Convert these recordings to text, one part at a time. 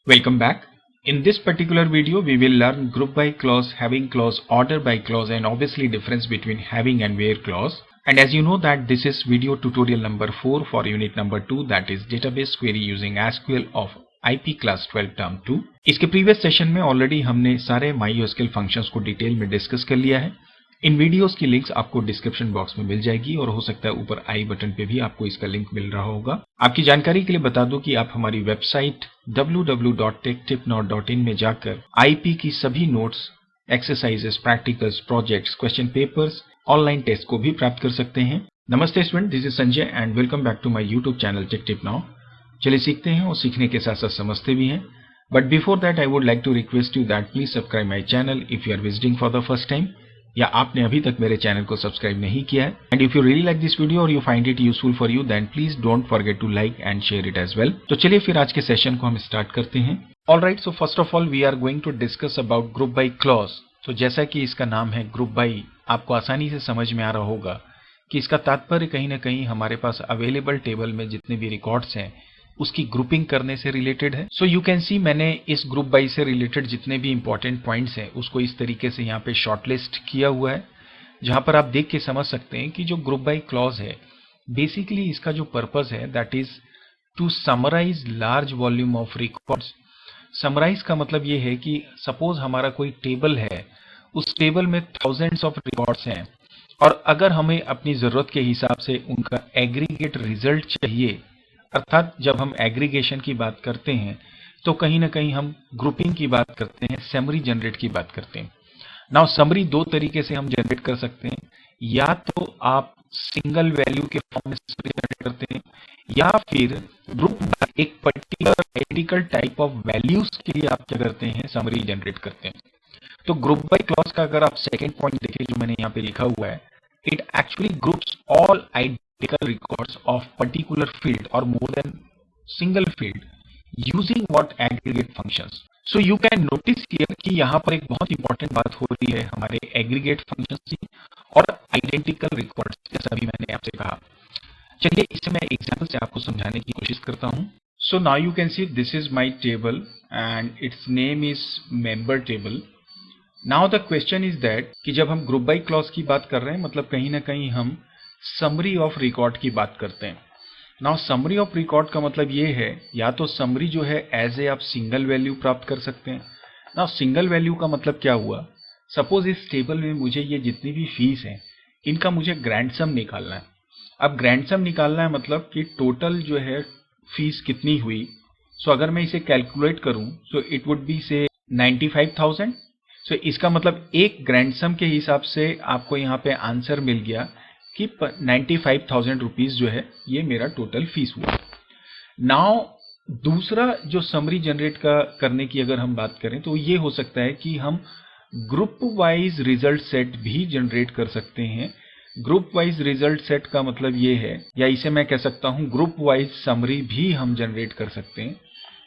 Welcome back. In this particular video, we will learn group by clause, having clause, order by clause, and obviously difference between having and where clause. And as you know that this is video tutorial number 4 for unit number 2, that is database query using SQL of IP class 12 term 2. इसके previous session में already हमने सारे MySQL functions को detail में discuss कर लिया है. इन videos की लिंक्स आपको डिस्क्रिप्शन बॉक्स में मिल जाएगी और हो सकता है ऊपर आई बटन पे भी आपको इसका लिंक मिल रहा होगा. आपकी जानकारी के लिए बता दूं कि आप हमारी वेबसाइट www.techtipnow.in में जाकर आईपी की सभी notes, exercises, practicals, projects, question papers, online test को भी प्राप्त कर सकते हैं. नमस्ते student, this is Sanjay and welcome back to my YouTube channel tech tip now. चलिए सीखते हैं और सीखने के साथ साथ समझते भी हैं. But before that I would like to request you that please subscribe my channel if you are visiting for the first time, या आपने अभी तक मेरे चैनल को सब्सक्राइब नहीं किया है. And if you really like this video और you find it useful for you then please don't forget to like and share it as well. तो चलिए फिर आज के सेशन को हम स्टार्ट करते हैं. Alright, so first of all we are going to discuss about group by clause. तो जैसा कि इसका नाम है ग्रुप बाय, आपको आसानी से समझ में आ रहा होगा कि इसका तात्पर्य कहीं ना कहीं हमारे पास अवेलेबल टेबल में जितने भी रिकॉर्ड्स हैं उसकी ग्रुपिंग करने से रिलेटेड है. सो यू कैन सी मैंने इस ग्रुप बाय से रिलेटेड जितने भी इंपॉर्टेंट पॉइंट्स हैं उसको इस तरीके से यहाँ पे शॉर्टलिस्ट किया हुआ है, जहां पर आप देख के समझ सकते हैं कि जो ग्रुप बाय क्लॉज है बेसिकली इसका जो पर्पस है that is to summarise large volume of records. Summarise का मतलब ये है कि सपोज हमारा कोई टेबल है, उस टेबल में थाउजेंड्स ऑफ रिकॉर्ड्स हैं और अगर हमें अपनी जरूरत के हिसाब से उनका एग्रीगेट रिजल्ट चाहिए, अर्थात जब हम एग्रीगेशन की बात करते हैं तो कहीं ना कहीं हम ग्रुपिंग की बात करते हैं, समरी जनरेट की बात करते हैं. नाउ समरी दो तरीके से हम जनरेट कर सकते हैं, या तो आप सिंगल वैल्यू के फॉर्म में समरी जनरेट करते हैं, या फिर ग्रुप बाय एक particular identical type of values के लिए आप क्या करते हैं, समरी जनरेट करते हैं. तो ग्रुप बाय क्लॉज का अगर आप सेकेंड पॉइंट देखें जो मैंने यहाँ पे लिखा हुआ है, it actually groups all identical records of particular field और more than single field using what aggregate functions. So you can notice here कि यहाँ पर एक बहुत इंपॉर्टेंट बात हो रही है हमारे एग्रीगेट फंक्शंस की और आइडेंटिकल रिकॉर्ड्स, जैसा भी मैंने आपसे कहा. चलिए इसे मैं एग्जांपल से आपको समझाने की कोशिश करता हूँ. So now you can see this is my table and it's name is member table. Now the question is that कि जब हम ग्रुप बाय क्लॉज की बात कर रहे हैं मतलब कहीं ना कहीं हम समरी ऑफ रिकॉर्ड की बात करते हैं. नाउ समरी ऑफ रिकॉर्ड का मतलब ये है, या तो समरी जो है एज ए आप सिंगल वैल्यू प्राप्त कर सकते हैं. नाउ सिंगल वैल्यू का मतलब क्या हुआ, सपोज इस टेबल में मुझे ये जितनी भी फीस है इनका मुझे ग्रैंड सम निकालना है. अब ग्रैंड सम निकालना है मतलब कि टोटल जो है फीस कितनी हुई. सो अगर मैं इसे कैलकुलेट करूं सो इट वुड बी से 95,000. सो इसका मतलब एक ग्रैंड सम के हिसाब से आपको यहाँ पे आंसर मिल गया कि 95,000 रुपीज जो है ये मेरा टोटल फीस हुआ. नाउ दूसरा जो समरी जनरेट करने की अगर हम बात करें तो ये हो सकता है कि हम ग्रुप वाइज रिजल्ट सेट भी जनरेट कर सकते हैं. ग्रुप वाइज रिजल्ट सेट का मतलब ये है, या इसे मैं कह सकता हूं ग्रुप वाइज समरी भी हम जनरेट कर सकते हैं.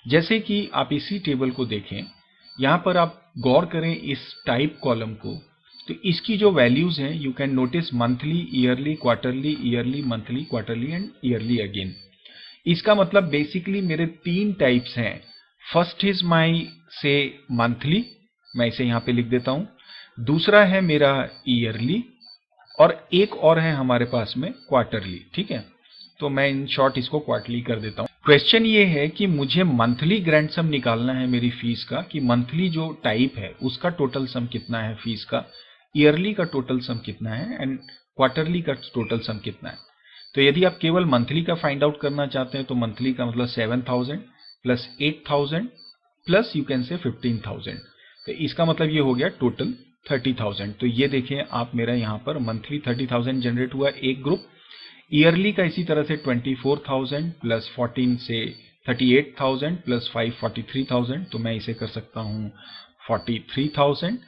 जैसे कि आप इसी टेबल को देखें, यहां पर आप गौर करें इस टाइप कॉलम को, तो इसकी जो वैल्यूज हैं you can notice monthly, yearly, quarterly, yearly, monthly, quarterly and yearly again. इसका मतलब बेसिकली मेरे तीन टाइप्स हैं. फर्स्ट इज माई से मंथली, मैं इसे यहाँ पे लिख देता हूं. दूसरा है मेरा ईयरली और एक और है हमारे पास में क्वार्टरली. ठीक है, तो मैं इन शॉर्ट इसको क्वार्टरली कर देता हूं. क्वेश्चन ये है कि मुझे मंथली ग्रैंड सम निकालना है मेरी फीस का, कि मंथली जो टाइप है उसका टोटल सम कितना है फीस का, ईयरली का टोटल सम कितना है एंड क्वार्टरली का टोटल सम कितना है. तो यदि आप केवल मंथली का फाइंड आउट करना चाहते हैं तो मंथली का मतलब 7,000 plus 8,000 plus you can say 15,000. तो इसका मतलब ये हो गया टोटल 30,000. तो ये देखें आप, मेरा यहाँ पर मंथली 30,000 जनरेट हुआ एक ग्रुप. ईयरली का इसी तरह से 24,000 प्लस 14 से 38,000 प्लस 5 43,000. तो मैं इसे कर सकता हूँ 43,000.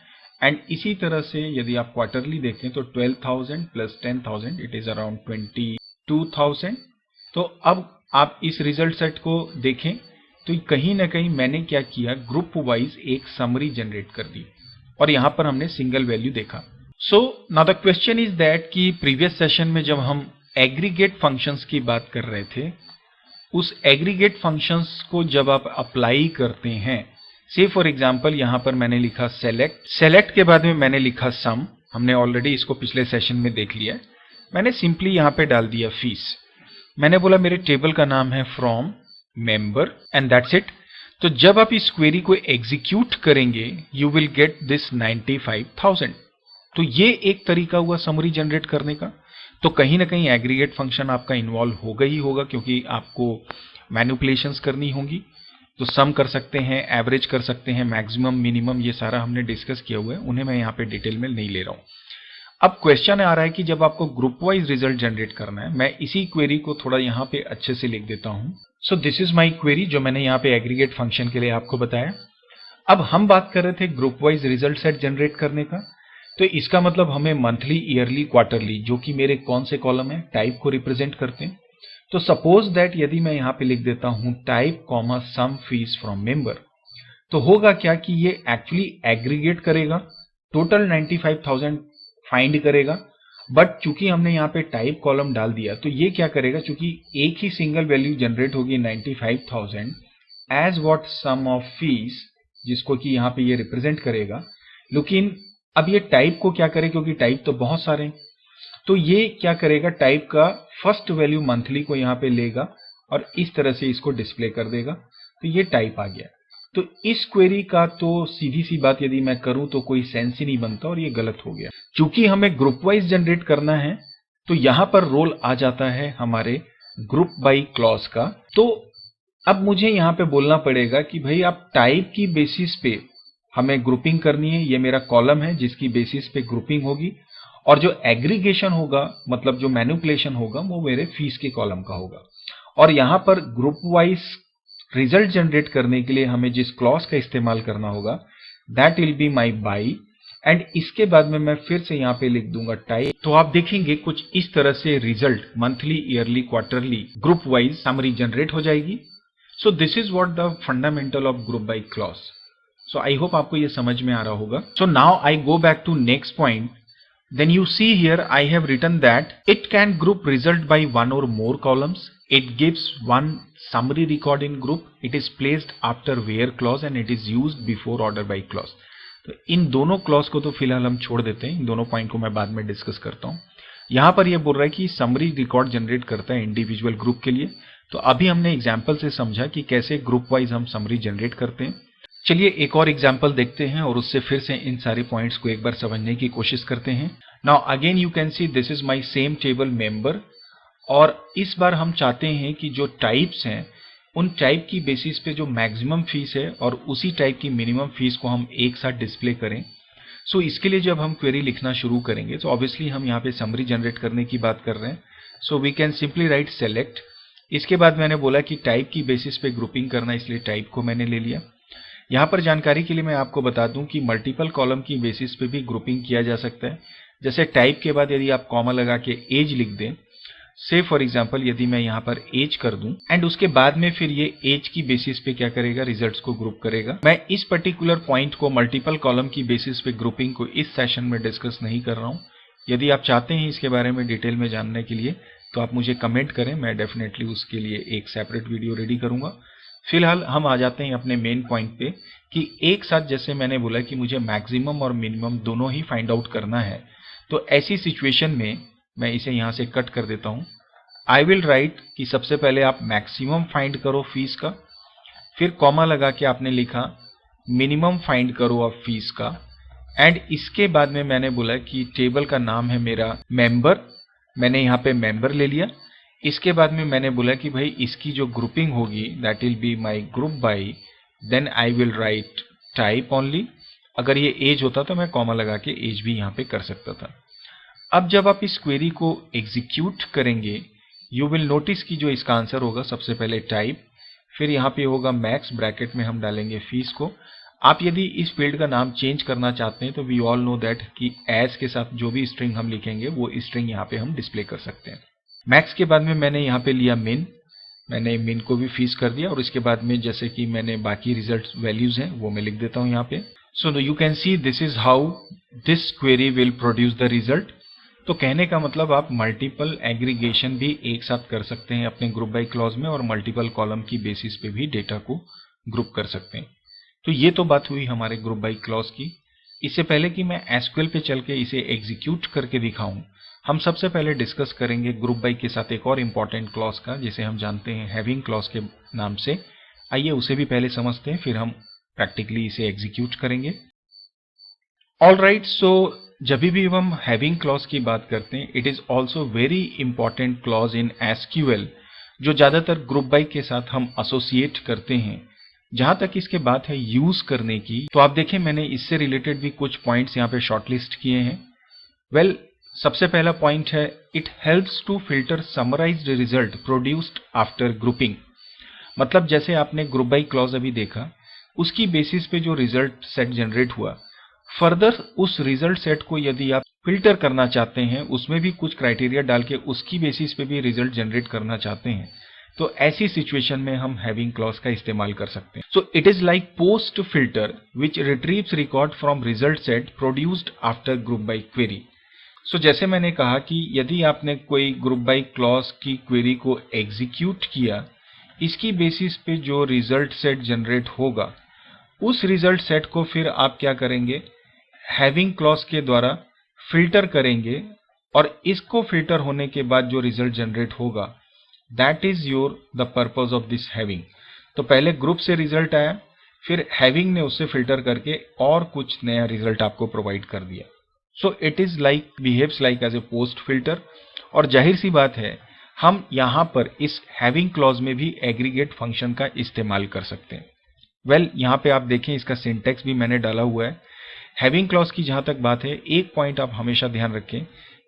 एंड इसी तरह से यदि आप क्वार्टरली देखें तो 12,000 प्लस 10,000 इट इज अराउंड 22,000. तो अब आप इस रिजल्ट सेट को देखें तो कहीं ना कहीं मैंने क्या किया, ग्रुप वाइज एक समरी जनरेट कर दी और यहां पर हमने सिंगल वैल्यू देखा. So now the question is that कि प्रीवियस सेशन में जब हम एग्रीगेट फंक्शंस की बात कर रहे थे उस एग्रीगेट फंक्शंस को जब आप अप्लाई करते हैं, से फॉर एग्जांपल यहां पर मैंने लिखा सेलेक्ट, सेलेक्ट के बाद में मैंने लिखा सम, हमने ऑलरेडी इसको पिछले सेशन में देख लिया है। मैंने सिंपली यहां पे डाल दिया फीस। मैंने बोला मेरे टेबल का नाम है from member and that's it. तो जब आप इस क्वेरी को एग्जीक्यूट करेंगे यू विल गेट दिस 95,000। तो ये एक तरीका हुआ समरी जनरेट करने का। तो कहीं ना कहीं एग्रीगेट फंक्शन आपका इन्वॉल्व होगा ही होगा, क्योंकि आपको मैनिपुलेशंस करनी होंगी। तो सम कर सकते हैं, एवरेज कर सकते हैं, मैक्सिमम, मिनिमम, ये सारा हमने डिस्कस किया हुआ है, उन्हें मैं यहाँ पे डिटेल में नहीं ले रहा हूँ। अब क्वेश्चन आ रहा है कि जब आपको ग्रुप वाइज रिजल्ट जनरेट करना है, मैं इसी क्वेरी को थोड़ा यहाँ पे अच्छे से लिख देता हूँ। सो दिस इज माई क्वेरी जो मैंने यहाँ पे एग्रीगेट फंक्शन के लिए आपको बताया। अब हम बात कर रहे थे group wise result set generate करने का। तो इसका मतलब हमें मंथली, ईयरली, क्वार्टरली, जो कि मेरे कौन से कॉलम है, टाइप को रिप्रेजेंट करते हैं। तो सपोज दैट यदि मैं यहाँ पे लिख देता हूं type comma sum fees from member, तो होगा क्या कि ये एक्चुअली एग्रीगेट करेगा, टोटल 95,000 फाइंड करेगा। बट चूंकि हमने यहाँ पे टाइप कॉलम डाल दिया तो ये क्या करेगा, चूंकि एक ही सिंगल वैल्यू जनरेट होगी 95,000 as what sum of fees, जिसको कि यहाँ पे ये रिप्रेजेंट करेगा। लेकिन अब ये टाइप को क्या करे, क्योंकि टाइप तो बहुत सारे हैं, तो ये क्या करेगा, टाइप का फर्स्ट वैल्यू मंथली को यहाँ पे लेगा और इस तरह से इसको डिस्प्ले कर देगा। तो ये टाइप आ गया। तो इस क्वेरी का तो सीधी सी बात यदि मैं करूं तो कोई सेंस ही नहीं बनता और ये गलत हो गया। चूंकि हमें ग्रुप वाइज जनरेट करना है तो यहां पर रोल आ जाता है हमारे ग्रुप बाई क्लॉज का। तो अब मुझे यहां पे बोलना पड़ेगा कि भाई आप टाइप की बेसिस पे हमें ग्रुपिंग करनी है, ये मेरा कॉलम है जिसकी बेसिस पे ग्रुपिंग होगी, और जो एग्रीगेशन होगा, मतलब जो मैनिपुलेशन होगा, वो मेरे फीस के कॉलम का होगा। और यहां पर ग्रुप वाइज रिजल्ट जनरेट करने के लिए हमें जिस क्लॉज का इस्तेमाल करना होगा that will be my by, and इसके बाद में मैं फिर से यहाँ पे लिख दूंगा टाइप। तो आप देखेंगे कुछ इस तरह से result monthly, yearly, quarterly, group wise summary generate हो जाएगी। So this is what the fundamental of group by clause. So I hope आपको ये समझ में आ रहा होगा। So now I go back to next point. Then you see here I have written that it can group result by one or more columns. It gives one summary record in group. It is placed after where clause and it is used before order by clause. तो इन दोनों clause को तो फिलहाल हम छोड़ देते हैं, इन दोनों पॉइंट को मैं बाद में डिस्कस करता हूँ। यहाँ पर ये बोल रहा है कि समरी रिकॉर्ड जनरेट करता है इंडिविजुअल ग्रुप के लिए। तो अभी हमने एग्जाम्पल से समझा कि कैसे ग्रुप वाइज हम समरी जनरेट करते हैं। चलिए एक और एग्जाम्पल देखते हैं और उससे फिर से इन सारे पॉइंट्स को एक बार समझने की कोशिश करते हैं। Now again you can see this is my same table member, और इस बार हम चाहते हैं कि जो टाइप्स हैं उन टाइप की बेसिस पे जो मैक्सिमम फीस है और उसी टाइप की मिनिमम फीस को हम एक साथ डिस्प्ले करें। सो इसके लिए जब हम क्वेरी लिखना शुरू करेंगे तो ऑब्वियसली हम यहाँ पे समरी जनरेट करने की बात कर रहे हैं। So we can simply write select. इसके बाद मैंने बोला कि टाइप की बेसिस पे ग्रुपिंग करना, इसलिए टाइप को मैंने ले लिया। यहाँ पर जानकारी के लिए मैं आपको बता दूं कि मल्टीपल कॉलम की बेसिस पे भी ग्रुपिंग किया जा सकता है। जैसे टाइप के बाद यदि आप कॉमा लगा के एज लिख दें, से फॉर एग्जांपल यदि मैं यहाँ पर एज कर दूं एंड उसके बाद में फिर ये एज की बेसिस पे क्या करेगा, रिजल्ट्स को ग्रुप करेगा। मैं इस पर्टिकुलर पॉइंट को मल्टीपल कॉलम की बेसिस पे ग्रुपिंग को इस सेशन में डिस्कस नहीं कर रहा हूँ। यदि आप चाहते हैं इसके बारे में डिटेल में जानने के लिए तो आप मुझे कमेंट करें, मैं डेफिनेटली उसके लिए एक सेपरेट वीडियो रेडी करूंगा। फिलहाल हम आ जाते हैं अपने मेन पॉइंट पे कि एक साथ जैसे मैंने बोला कि मुझे मैक्सिमम और मिनिमम दोनों ही फाइंड आउट करना है, तो ऐसी सिचुएशन में मैं इसे यहाँ से कट कर देता हूँ। आई विल राइट कि सबसे पहले आप मैक्सिमम फाइंड करो फीस का, फिर कॉमा लगा के आपने लिखा मिनिमम फाइंड करो अब फीस का, एंड इसके बाद में मैंने बोला कि टेबल का नाम है मेरा मेंबर, मैंने यहाँ पे मेंबर ले लिया। इसके बाद में मैंने बोला कि भाई इसकी जो ग्रुपिंग होगी that will be my group by, then I will write type only. अगर ये एज होता तो मैं कॉमा लगा के एज भी यहाँ पे कर सकता था। अब जब आप इस क्वेरी को एग्जीक्यूट करेंगे यू विल नोटिस कि जो इसका आंसर होगा सबसे पहले टाइप, फिर यहाँ पे होगा मैक्स, ब्रैकेट में हम डालेंगे फीस को। आप यदि इस फील्ड का नाम चेंज करना चाहते हैं तो वी ऑल नो दैट कि एज के साथ जो भी स्ट्रिंग हम लिखेंगे वो स्ट्रिंग यहाँ पे हम डिस्प्ले कर सकते हैं। मैक्स के बाद में मैंने यहाँ पे लिया मिन, मैंने मिन को भी फीस कर दिया, और इसके बाद में जैसे कि मैंने बाकी रिजल्ट वैल्यूज हैं वो मैं लिख देता हूँ यहाँ पे। सो you can see this is how this query will produce the result. तो कहने का मतलब आप मल्टीपल एग्रीगेशन भी एक साथ कर सकते हैं अपने ग्रुप बाय क्लॉज में और मल्टीपल कॉलम की बेसिस पे भी डेटा को ग्रुप कर सकते हैं। तो ये तो बात हुई हमारे ग्रुप बाय क्लॉज की। इससे पहले कि मैं एसक्यूएल पे चल के इसे एग्जीक्यूट करके दिखाऊं, हम सबसे पहले डिस्कस करेंगे ग्रुप बाय के साथ एक और इम्पॉर्टेंट क्लॉज का, जिसे हम जानते हैं हैविंग क्लॉज के नाम से। आइए उसे भी पहले समझते हैं, फिर हम प्रैक्टिकली इसे एग्जीक्यूट करेंगे। ऑलराइट, सो जब भी हम हैविंग क्लॉज की बात करते हैं, it is also very important clause in SQL, जो ज्यादातर ग्रुप बाय के साथ हम एसोसिएट करते हैं। जहां तक इसके बात है यूज करने की, तो आप देखें मैंने इससे रिलेटेड भी कुछ पॉइंट्स यहाँ पे शॉर्टलिस्ट किए हैं। वेल, सबसे पहला पॉइंट है, it helps to filter summarised result produced after grouping. मतलब जैसे आपने ग्रुप बाय क्लॉज अभी देखा, उसकी बेसिस पे जो रिजल्ट सेट जनरेट हुआ, फर्दर उस रिजल्ट सेट को यदि आप फिल्टर करना चाहते हैं, उसमें भी कुछ क्राइटेरिया डाल के उसकी बेसिस पे भी रिजल्ट जनरेट करना चाहते हैं, तो ऐसी सिचुएशन में हम हैविंग क्लॉज का इस्तेमाल कर सकते हैं। So it is like post filter which retrieves record from result set produced after group by query. So जैसे मैंने कहा कि यदि आपने कोई ग्रुप बाय क्लॉज की क्वेरी को एग्जीक्यूट किया, इसकी बेसिस पे जो रिजल्ट सेट जनरेट होगा, उस रिजल्ट सेट को फिर आप क्या करेंगे, हैविंग क्लॉज के द्वारा फिल्टर करेंगे, और इसको फिल्टर होने के बाद जो रिजल्ट जनरेट होगा, that is your the purpose of this having. तो पहले ग्रुप से रिजल्ट आया, फिर हैविंग ने उससे फिल्टर करके और कुछ नया रिजल्ट आपको प्रोवाइड कर दिया। So it is like behaves like as a post filter. और जाहिर सी बात है, हम यहां पर इस हैविंग क्लॉज में भी एग्रीगेट फंक्शन का इस्तेमाल कर सकते हैं। वेल, यहां पे आप देखें इसका सिंटैक्स भी मैंने डाला हुआ है। हैविंग क्लॉज की जहां तक बात है, एक पॉइंट आप हमेशा ध्यान रखें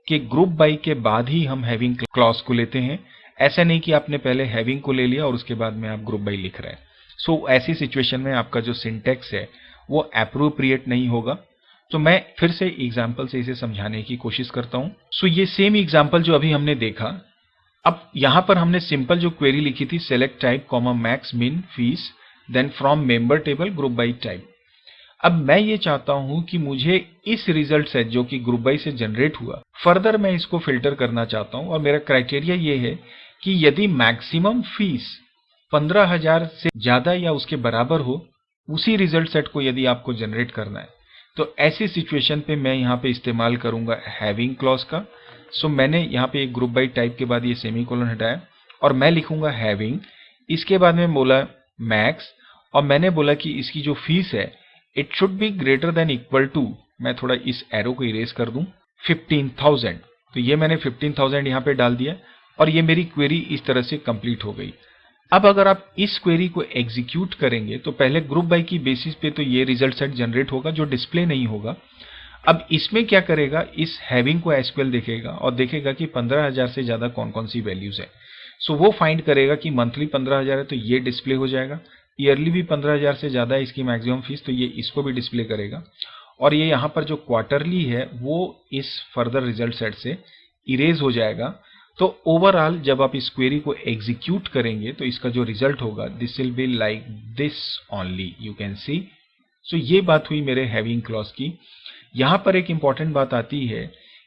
कि ग्रुप बाय के बाद ही हम हैविंग क्लॉज को लेते हैं। ऐसा नहीं कि आपने पहले हैविंग को ले लिया और उसके बाद में आप ग्रुप बाय लिख रहे हैं। सो ऐसी सिचुएशन में आपका जो सिंटैक्स है वो एप्रोप्रिएट नहीं होगा। तो मैं फिर से एग्जाम्पल से इसे समझाने की कोशिश करता हूं। सो ये सेम एग्जाम्पल जो अभी हमने देखा, अब यहां पर हमने सिंपल जो क्वेरी लिखी थी, select type comma max min fees then from member table group by type. अब मैं ये चाहता हूं कि मुझे इस रिजल्ट सेट जो कि ग्रुप बाय से जनरेट हुआ, फर्दर मैं इसको फिल्टर करना चाहता हूं, और मेरा क्राइटेरिया ये है कि यदि मैक्सिमम फीस 15,000 से ज्यादा या उसके बराबर हो, उसी रिजल्ट सेट को यदि आपको जनरेट करना है, तो ऐसी सिचुएशन पे मैं यहाँ पे इस्तेमाल करूंगा हैविंग क्लॉज का। सो मैंने यहाँ पे एक ग्रुप बाय टाइप के बाद ये सेमीकोलन हटाया और मैं लिखूंगा हैविंग, इसके बाद में बोला मैक्स, और मैंने बोला कि इसकी जो फीस है it should be greater than equal to, मैं थोड़ा इस एरो को इरेज कर दूं, 15,000। तो ये मैंने 15,000 यहाँ पे डाल दिया और ये मेरी क्वेरी इस तरह से कंप्लीट हो गई। अब अगर आप इस क्वेरी को एग्जीक्यूट करेंगे तो पहले ग्रुप बाय की बेसिस पे तो ये रिजल्ट सेट जनरेट होगा जो डिस्प्ले नहीं होगा। अब इसमें क्या करेगा, इस हैविंग को एसक्यूएल देखेगा और देखेगा कि 15,000 से ज्यादा कौन कौन सी वैल्यूज है। सो वो फाइंड करेगा कि मंथली 15,000 है तो ये डिस्प्ले हो जाएगा, ईयरली भी 15,000 से ज्यादा है इसकी मैक्सिमम फीस, तो ये इसको भी डिस्प्ले करेगा, और ये यहाँ पर जो क्वार्टरली है वो इस फर्दर रिजल्ट सेट से इरेज हो जाएगा। तो ओवरऑल जब आप इस क्वेरी को एग्जीक्यूट करेंगे तो इसका जो रिजल्ट होगा, this will be like this only, you can see. So ये बात हुई मेरे हैविंग क्लॉज की। यहां पर एक इंपॉर्टेंट बात आती है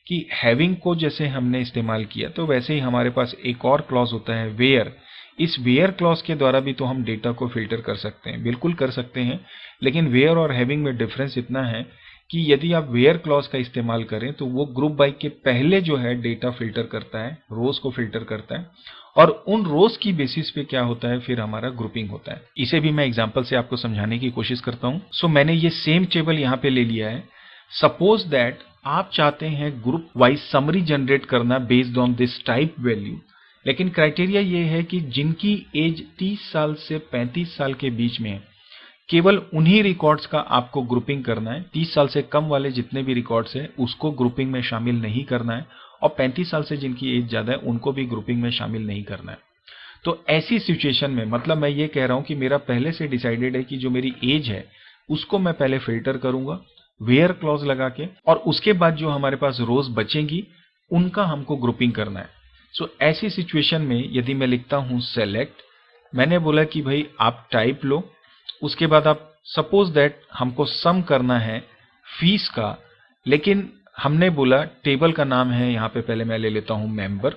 कि हैविंग को जैसे हमने इस्तेमाल किया, तो वैसे ही हमारे पास एक और क्लॉज होता है वेयर। इस वेयर क्लॉज के द्वारा भी तो हम डेटा को फिल्टर कर सकते हैं, बिल्कुल कर सकते हैं, लेकिन वेयर और हैविंग में डिफरेंस इतना है कि यदि आप वेयर क्लॉज का इस्तेमाल करें तो वो ग्रुप बाय के पहले जो है डेटा फिल्टर करता है, रोज को फिल्टर करता है, और उन रोज की बेसिस पे क्या होता है फिर हमारा ग्रुपिंग होता है। इसे भी मैं एग्जांपल से आपको समझाने की कोशिश करता हूं। सो मैंने ये सेम टेबल यहाँ पे ले लिया है। सपोज दैट आप चाहते हैं ग्रुप वाइज समरी जनरेट करना based on this type value, लेकिन क्राइटेरिया ये है कि जिनकी एज 30 साल से 35 साल के बीच में है, केवल उन्हीं रिकॉर्ड्स का आपको ग्रुपिंग करना है। 30 साल से कम वाले जितने भी रिकॉर्ड्स हैं उसको ग्रुपिंग में शामिल नहीं करना है, और 35 साल से जिनकी एज ज्यादा है उनको भी ग्रुपिंग में शामिल नहीं करना है। तो ऐसी सिचुएशन में मतलब मैं ये कह रहा हूं कि मेरा पहले से डिसाइडेड है कि जो मेरी एज है उसको मैं पहले फिल्टर करूंगा वेयर क्लॉज लगा के, और उसके बाद जो हमारे पास रोज बचेंगी उनका हमको ग्रुपिंग करना है। सो ऐसी सिचुएशन में यदि मैं लिखता हूं सेलेक्ट, मैंने बोला कि भाई आप टाइप लो, उसके बाद आप सपोज दैट हमको सम करना है फीस का, लेकिन हमने बोला टेबल का नाम है, यहाँ पे पहले मैं ले लेता हूं मेंबर।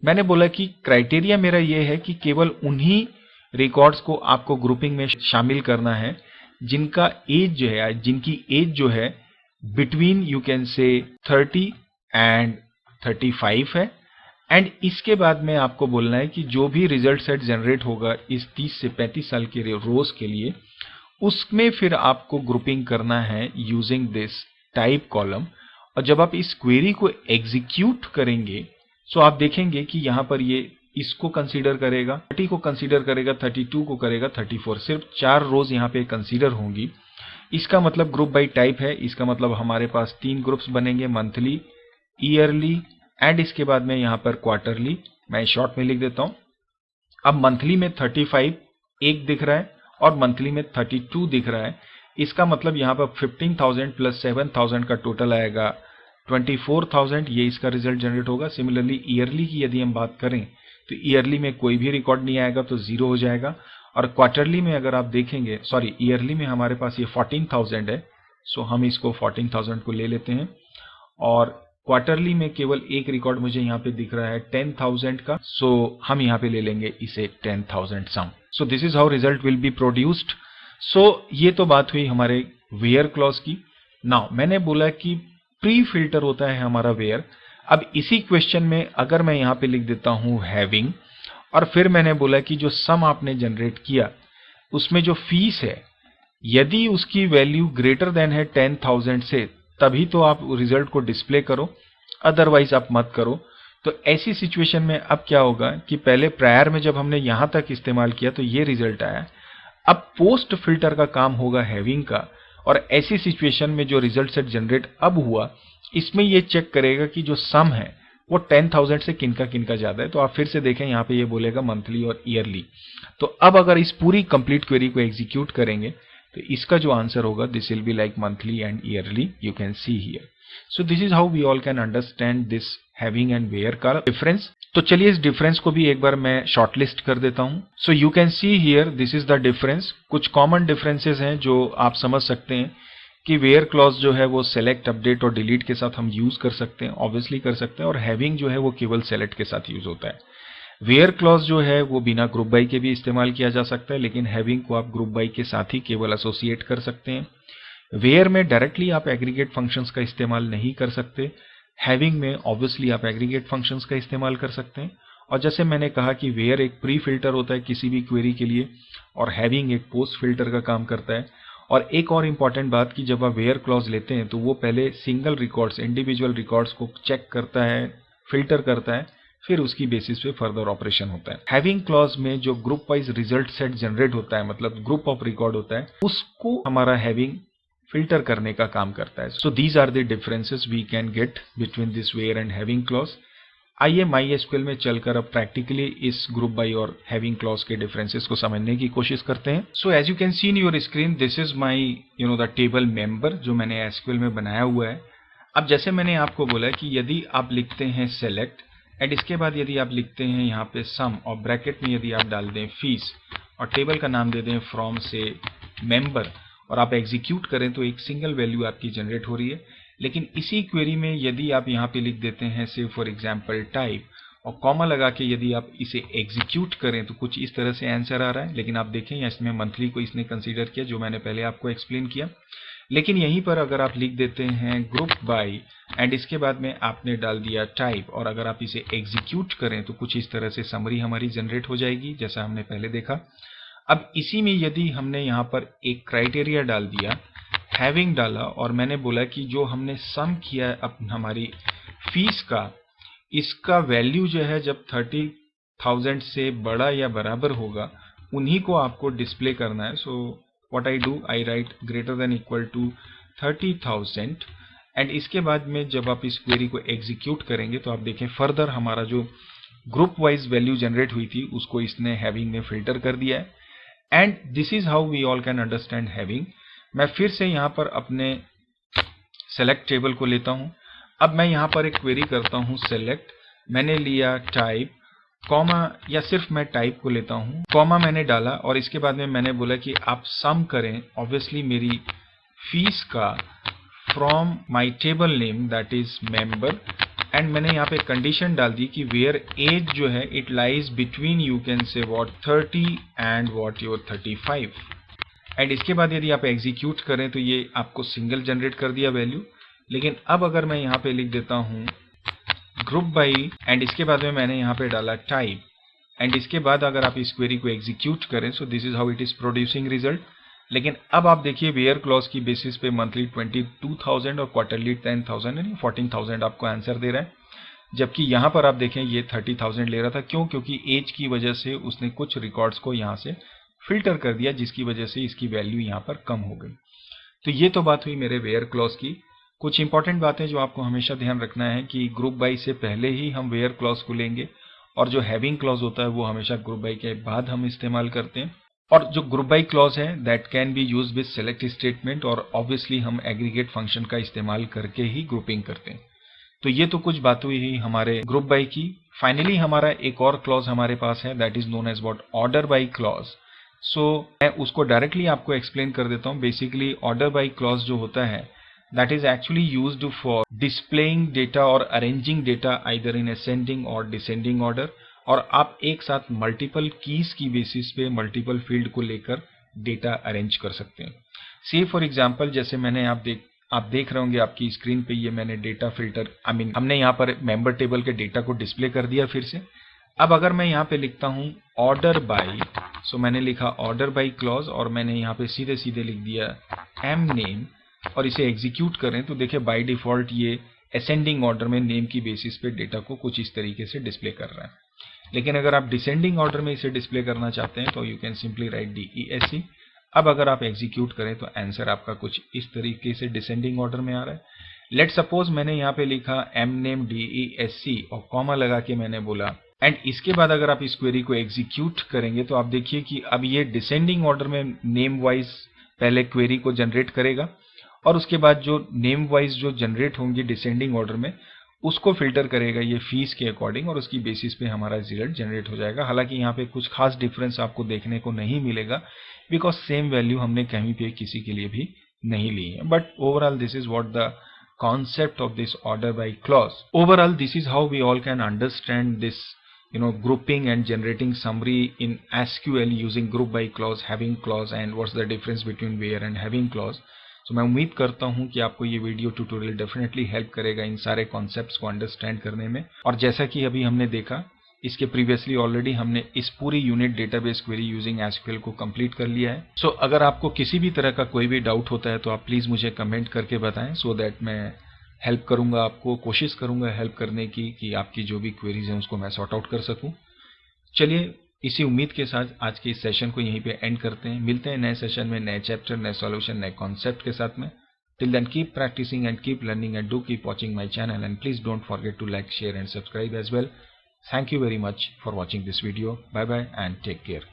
मैंने बोला कि क्राइटेरिया मेरा ये है कि केवल उन्हीं रिकॉर्ड्स को आपको ग्रुपिंग में शामिल करना है जिनका एज जो है, जिनकी एज जो है between you can say 30 and 35 है। एंड इसके बाद में आपको बोलना है कि जो भी रिजल्ट सेट जनरेट होगा इस 30 से 35 साल के रोज के लिए, उसमें फिर आपको ग्रुपिंग करना है यूजिंग दिस टाइप कॉलम। और जब आप इस क्वेरी को एग्जीक्यूट करेंगे तो आप देखेंगे कि यहां पर ये इसको कंसीडर करेगा, 30 को कंसीडर करेगा, 32 को करेगा, 34, सिर्फ 4 रोज यहाँ पे कंसीडर होंगी। इसका मतलब ग्रुप बाय टाइप है। इसका मतलब हमारे पास 3 ग्रुप्स बनेंगे, मंथली, ईयरली एंड इसके बाद में यहाँ पर क्वार्टरली। मैं शॉर्ट में लिख देता हूं। अब मंथली में 35 एक दिख रहा है और मंथली में 32 दिख रहा है। इसका मतलब यहाँ पर 15,000 प्लस 7,000 का टोटल आएगा 24,000। ये इसका रिजल्ट जनरेट होगा। सिमिलरली ईयरली की यदि हम बात करें तो ईयरली में कोई भी रिकॉर्ड नहीं आएगा तो 0 हो जाएगा। और क्वार्टरली में अगर आप देखेंगे, सॉरी ईयरली में हमारे पास ये 14,000 है, सो हम इसको 14,000 को ले लेते हैं। और क्वार्टरली में केवल एक रिकॉर्ड मुझे यहाँ पे दिख रहा है 10,000 का, सो हम यहाँ पे ले लेंगे इसे 10,000 sum. So this is how result will be produced. So ये तो बात हुई हमारे वेयर क्लॉज की। नाउ मैंने बोला कि प्री फिल्टर होता है हमारा वेयर। अब इसी क्वेश्चन में अगर मैं यहाँ पे लिख देता हूँ हैविंग, और फिर मैंने बोला कि जो सम आपने जनरेट किया उसमें जो फीस है यदि उसकी वैल्यू ग्रेटर देन है 10,000 से, तभी तो आप रिजल्ट को डिस्प्ले करो, अदरवाइज आप मत करो। तो ऐसी सिचुएशन में अब क्या होगा कि पहले प्रायर में जब हमने यहां तक इस्तेमाल किया तो ये रिजल्ट आया। अब पोस्ट फिल्टर का काम होगा हैविंग का, और ऐसी सिचुएशन में जो रिजल्ट सेट जनरेट अब हुआ इसमें ये चेक करेगा कि जो सम है वो 10,000 से किनका ज्यादा है। तो आप फिर से देखें, यहाँ पे ये बोलेगा मंथली और ईयरली। तो अब अगर इस पूरी कंप्लीट क्वेरी को एग्जीक्यूट करेंगे तो इसका जो आंसर होगा this will be like monthly and yearly, you can see here. So this is how we all can understand this having and where का डिफरेंस। तो चलिए इस डिफरेंस को भी एक बार मैं शॉर्टलिस्ट कर देता हूं। सो you can see here this is the difference. कुछ कॉमन डिफरेंसेस हैं जो आप समझ सकते हैं कि वेयर क्लॉज जो है वो सेलेक्ट, अपडेट और डिलीट के साथ हम यूज कर सकते हैं, ऑब्वियसली कर सकते हैं। और हैविंग जो है वो केवल सेलेक्ट के साथ यूज होता है। वेयर क्लॉज जो है वो बिना ग्रुप बाई के भी इस्तेमाल किया जा सकता है, लेकिन हैविंग को आप ग्रुप बाई के साथ ही केवल एसोसिएट कर सकते हैं। वेयर में डायरेक्टली आप एग्रीगेट फंक्शंस का इस्तेमाल नहीं कर सकते। हैविंग में ऑब्वियसली आप एग्रीगेट फंक्शंस का इस्तेमाल कर सकते हैं। और जैसे मैंने कहा कि वेयर एक प्री फिल्टर होता है किसी भी क्वेरी के लिए, और हैविंग एक पोस्ट फिल्टर का काम करता है। और एक और इम्पॉर्टेंट बात कि जब आप वेयर क्लॉज लेते हैं तो वो पहले सिंगल रिकॉर्ड्स, इंडिविजुअल रिकॉर्ड्स को चेक करता है, फिल्टर करता है, फिर उसकी बेसिस पे फर्दर ऑपरेशन होता है। हैविंग क्लॉज में जो group wise result set generate होता है, मतलब ग्रुप ऑफ रिकॉर्ड होता है, उसको हमारा हैविंग फिल्टर करने का काम करता है। So these are the differences we can get between this where and having clause. आइए MySQL में चलकर अब प्रैक्टिकली इस ग्रुप बाई और हैविंग क्लॉज के डिफरेंसेस को समझने की कोशिश करते हैं। So as you can see in your screen, this is my the table member जो मैंने SQL में बनाया हुआ है। अब जैसे मैंने आपको बोला कि यदि आप लिखते हैं सेलेक्ट एंड इसके बाद यदि आप लिखते हैं यहाँ पे सम और ब्रैकेट में यदि आप डाल दें फीस और टेबल का नाम दे दें फ्रॉम से मेंबर, और आप एग्जीक्यूट करें तो एक सिंगल वैल्यू आपकी जनरेट हो रही है। लेकिन इसी क्वेरी में यदि आप यहाँ पे लिख देते हैं से फॉर एग्जांपल टाइप और कॉमा लगा के यदि आप इसे एग्जीक्यूट करें तो कुछ इस तरह से आंसर आ रहा है। लेकिन आप देखें इसमें मंथली को इसने कंसीडर किया, जो मैंने पहले आपको एक्सप्लेन किया। लेकिन यहीं पर अगर आप लिख देते हैं ग्रुप बाय एंड इसके बाद में आपने डाल दिया टाइप, और अगर आप इसे एग्जीक्यूट करें तो कुछ इस तरह से समरी हमारी जनरेट हो जाएगी जैसा हमने पहले देखा। अब इसी में यदि हमने यहाँ पर एक क्राइटेरिया डाल दिया, हैविंग डाला, और मैंने बोला कि जो हमने सम किया है अब हमारी फीस का, इसका वैल्यू जो है जब 30,000 से बड़ा या बराबर होगा उन्हीं को आपको डिस्प्ले करना है। So what I do, I write greater than equal to 30,000 and इसके बाद में जब आप इस क्वेरी को एग्जीक्यूट करेंगे तो आप देखें फर्दर हमारा जो ग्रुप वाइज वैल्यू जनरेट हुई थी उसको इसने हैविंग में फिल्टर कर दिया है। And this is how we all can understand having. मैं फिर से यहाँ पर अपने सेलेक्ट टेबल को लेता हूँ। अब मैं यहाँ पर एक क्वेरी करता हूँ सेलेक्ट, मैंने लिया टाइप कॉमा, या सिर्फ मैं टाइप को लेता हूँ, कॉमा मैंने डाला और इसके बाद में मैंने बोला कि आप सम करें ऑब्वियसली मेरी फीस का from my table name that is member, and मैंने यहाँ पे कंडीशन डाल दी कि वेयर एज जो है it lies between you can say what 30 and what your 35। And इसके बाद यदि आप एग्जीक्यूट करें तो ये आपको सिंगल जनरेट कर दिया वैल्यू। लेकिन अब अगर मैं यहाँ पे लिख देता हूँ ग्रुप बाई, एंड इसके बाद में मैंने यहाँ पे डाला टाइप, एंड इसके बाद अगर आप इस क्वेरी को एग्जीक्यूट करें, सो this is how it is producing result. लेकिन अब आप देखिए वेयर क्लॉज की बेसिस पे मंथली 22,000 और क्वार्टरली 10,000 यानी 14,000 आपको आंसर दे रहा है, जबकि यहाँ पर आप देखें ये 30,000 ले रहा था। क्यों? क्योंकि एज की वजह से उसने कुछ रिकॉर्ड्स को यहाँ से फिल्टर कर दिया, जिसकी वजह से इसकी वैल्यू यहाँ पर कम हो गई। तो ये तो बात हुई मेरे वेयर क्लॉज की। कुछ इंपॉर्टेंट बातें जो आपको हमेशा ध्यान रखना है कि ग्रुप बाई से पहले ही हम वेयर क्लॉज को लेंगे, और जो हैविंग क्लॉज होता है वो हमेशा ग्रुप बाई के बाद हम इस्तेमाल करते हैं। और जो ग्रुप बाई क्लॉज है that can be use with select statement, और ऑब्वियसली हम एग्रीगेट फंक्शन का इस्तेमाल करके ही ग्रुपिंग करते हैं। तो ये तो कुछ बात हुई ही हमारे ग्रुप बाई की। फाइनली हमारा एक और क्लॉज हमारे पास है that is known as what order by clause. So मैं उसको डायरेक्टली आपको एक्सप्लेन कर देता हूँ। बेसिकली ऑर्डर बाई क्लॉज जो होता है that is actually used for displaying data और arranging data either in ascending और डिसेंडिंग ऑर्डर, और आप एक साथ मल्टीपल कीज की बेसिस पे मल्टीपल फील्ड को लेकर डेटा अरेंज कर सकते हैं। से फॉर एग्जांपल जैसे मैंने आप देख रहे होंगे आपकी स्क्रीन पे, ये मैंने डेटा फिल्टर हमने यहाँ पर मेंबर टेबल के डेटा को डिस्प्ले कर दिया फिर से। अब अगर मैं यहाँ पे लिखता हूँ ऑर्डर बाई, सो मैंने लिखा ऑर्डर बाई क्लॉज और मैंने यहाँ पे सीधे सीधे लिख दिया एम नेम, और इसे एग्जीक्यूट करें तो देखिए बाय डिफॉल्ट ये असेंडिंग ऑर्डर में नेम की बेसिस पे डेटा को कुछ इस तरीके से डिस्प्ले कर रहा है। लेकिन अगर आप डिसेंडिंग ऑर्डर में इसे डिस्प्ले करना चाहते हैं तो you can simply right DESC। अब अगर आप एग्जीक्यूट करें तो आंसर आपका कुछ इस तरीके से डिसेंडिंग ऑर्डर में आ रहा है। लेट सपोज मैंने यहाँ पे लिखा एम नेम DESC और कॉमा लगा के मैंने बोला, एंड इसके बाद अगर आप इस क्वेरी को एग्जीक्यूट करेंगे तो आप देखिए कि अब ये डिसेंडिंग ऑर्डर में नेम वाइज पहले क्वेरी को जनरेट करेगा, और उसके बाद जो नेम वाइज जो जनरेट होंगी डिसेंडिंग ऑर्डर में उसको फिल्टर करेगा ये फीस के अकॉर्डिंग, और उसकी बेसिस पे हमारा रिजल्ट जनरेट हो जाएगा। हालांकि यहाँ पे कुछ खास डिफरेंस आपको देखने को नहीं मिलेगा बिकॉज सेम वैल्यू हमने कहीं पे किसी के लिए भी नहीं ली है। But overall this is what the concept of this order by clause. Overall, this is how we all can understand this grouping and generating summary in SQL using group by clause, having clause, and what's the difference between where and having clause. So मैं उम्मीद करता हूँ कि आपको ये video tutorial definitely help करेगा इन सारे concepts को अंडरस्टैंड करने में। और जैसा कि अभी हमने देखा इसके प्रीवियसली ऑलरेडी हमने इस पूरी unit database query using SQL को कंप्लीट कर लिया है। सो अगर आपको किसी भी तरह का कोई भी डाउट होता है तो आप प्लीज़ मुझे कमेंट करके बताएं, सो दैट मैं हेल्प करूंगा, आपको कोशिश करूंगा हेल्प करने की कि आपकी जो भी क्वेरीज हैं उसको मैं सॉर्ट आउट कर सकूं। चलिए इसी उम्मीद के साथ आज के इस सेशन को यहीं पे एंड करते हैं। मिलते हैं नए सेशन में, नए चैप्टर, नए सॉल्यूशन, नए कॉन्सेप्ट के साथ में। Till then keep practising and keep learning and do keep watching my channel, and please don't forget to like, share and subscribe as well. Thank you very much for watching this video. Bye bye and take care.